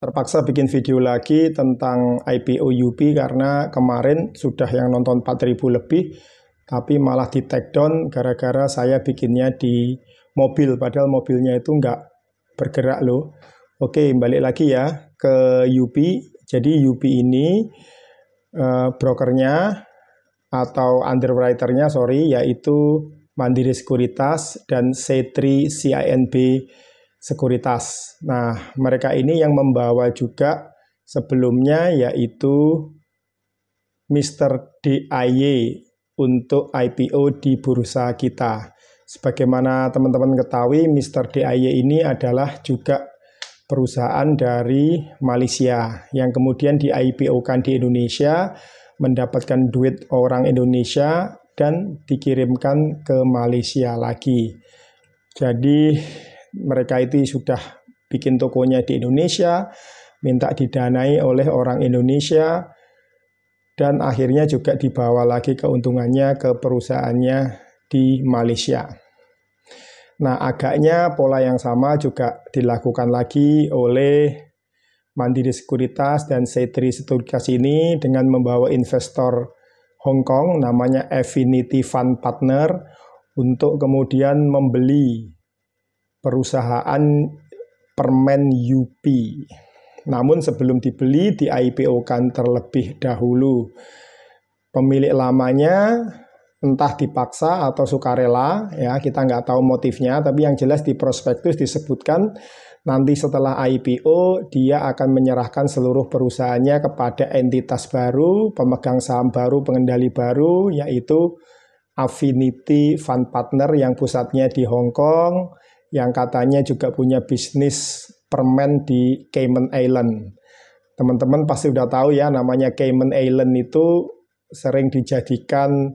Terpaksa bikin video lagi tentang IPO UP karena kemarin sudah yang nonton 4.000 lebih, tapi malah di take down gara-gara saya bikinnya di mobil, padahal mobilnya itu nggak bergerak loh. Oke, balik lagi ya ke UP. Jadi UP ini brokernya atau underwriternya yaitu Mandiri Sekuritas dan C3 CINB Sekuritas. Nah, mereka ini yang membawa juga sebelumnya yaitu Mr. DIY untuk IPO di bursa kita. Sebagaimana teman-teman ketahui, Mr. DIY ini adalah juga perusahaan dari Malaysia yang kemudian di IPO-kan di Indonesia, mendapatkan duit orang Indonesia dan dikirimkan ke Malaysia lagi. Jadi mereka itu sudah bikin tokonya di Indonesia, minta didanai oleh orang Indonesia, dan akhirnya juga dibawa lagi keuntungannya ke perusahaannya di Malaysia. Nah, agaknya pola yang sama juga dilakukan lagi oleh Mandiri Sekuritas dan C3 Sekuritas ini dengan membawa investor Hong Kong namanya Affinity Fund Partner untuk kemudian membeli perusahaan permen UP. Namun sebelum dibeli, di IPO-kan terlebih dahulu. Pemilik lamanya entah dipaksa atau sukarela, ya kita nggak tahu motifnya, tapi yang jelas di prospektus disebutkan nanti setelah IPO dia akan menyerahkan seluruh perusahaannya kepada entitas baru, pemegang saham baru, pengendali baru, yaitu Affinity Fund Partner yang pusatnya di Hong Kong, yang katanya juga punya bisnis permen di Cayman Island. Teman-teman pasti udah tahu ya, namanya Cayman Island itu sering dijadikan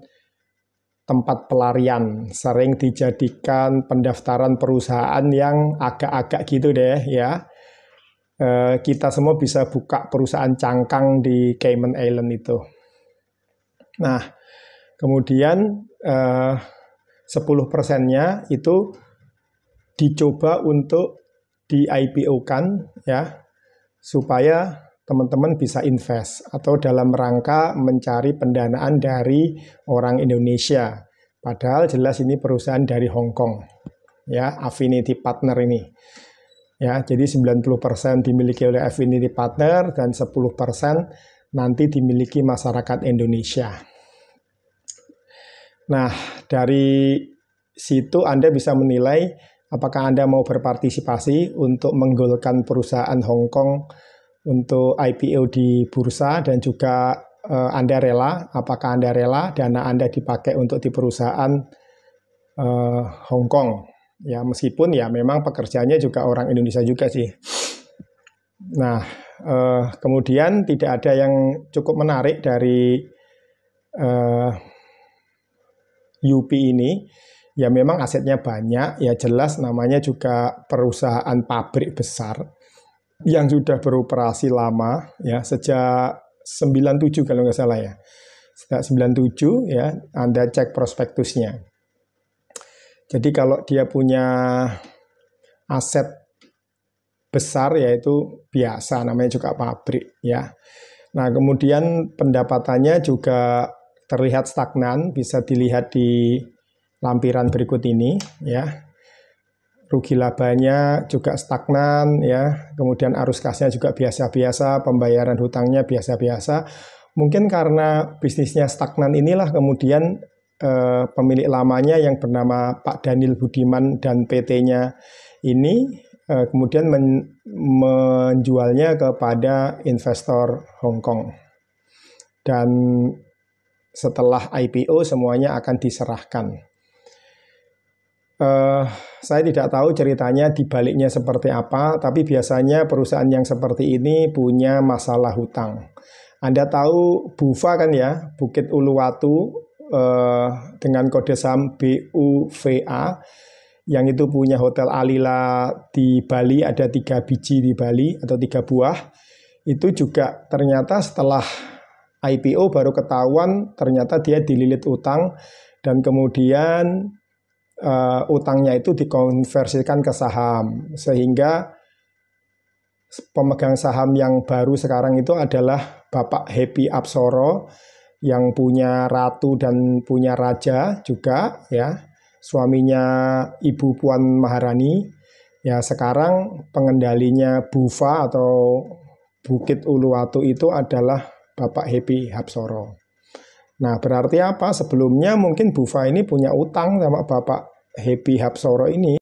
tempat pelarian, sering dijadikan pendaftaran perusahaan yang agak-agak gitu deh ya. Kita semua bisa buka perusahaan cangkang di Cayman Island itu. Nah, kemudian 10%-nya itu dicoba untuk di IPO-kan ya, supaya teman-teman bisa invest atau dalam rangka mencari pendanaan dari orang Indonesia. Padahal jelas ini perusahaan dari Hong Kong ya, Affinity Partner ini. Ya, jadi 90% dimiliki oleh Affinity Partner dan 10% nanti dimiliki masyarakat Indonesia. Nah, dari situ Anda bisa menilai apakah Anda mau berpartisipasi untuk menggolkan perusahaan Hong Kong untuk IPO di bursa, dan juga Anda rela, apakah Anda rela dana Anda dipakai untuk di perusahaan Hong Kong. Ya, meskipun ya memang pekerjaannya juga orang Indonesia juga sih. Nah, kemudian tidak ada yang cukup menarik dari UP ini. Ya memang asetnya banyak, ya jelas namanya juga perusahaan pabrik besar yang sudah beroperasi lama ya, sejak 97 kalau nggak salah ya. Sejak 97 ya, Anda cek prospektusnya. Jadi kalau dia punya aset besar yaitu biasa, namanya juga pabrik ya. Nah, kemudian pendapatannya juga terlihat stagnan, bisa dilihat di lampiran berikut ini ya. Rugi labanya juga stagnan ya. Kemudian arus kasnya juga biasa-biasa, pembayaran hutangnya biasa-biasa. Mungkin karena bisnisnya stagnan inilah kemudian pemilik lamanya yang bernama Pak Daniel Budiman dan PT-nya ini kemudian menjualnya kepada investor Hong Kong. Dan setelah IPO semuanya akan diserahkan. Saya tidak tahu ceritanya di baliknya seperti apa, tapi biasanya perusahaan yang seperti ini punya masalah hutang. Anda tahu BUVA kan ya, Bukit Uluwatu dengan kode saham BUVA, yang itu punya Hotel Alila di Bali, ada 3 biji di Bali atau 3 buah. Itu juga ternyata setelah IPO baru ketahuan ternyata dia dililit utang, dan kemudian utangnya itu dikonversikan ke saham, sehingga pemegang saham yang baru sekarang itu adalah Bapak Happy Apsoro yang punya ratu dan punya raja juga ya. Suaminya Ibu Puan Maharani. Ya sekarang pengendalinya Buva atau Bukit Uluwatu itu adalah Bapak Happy Hapsoro. Nah berarti apa? Sebelumnya mungkin Buva ini punya utang sama Bapak Happy Hapsoro ini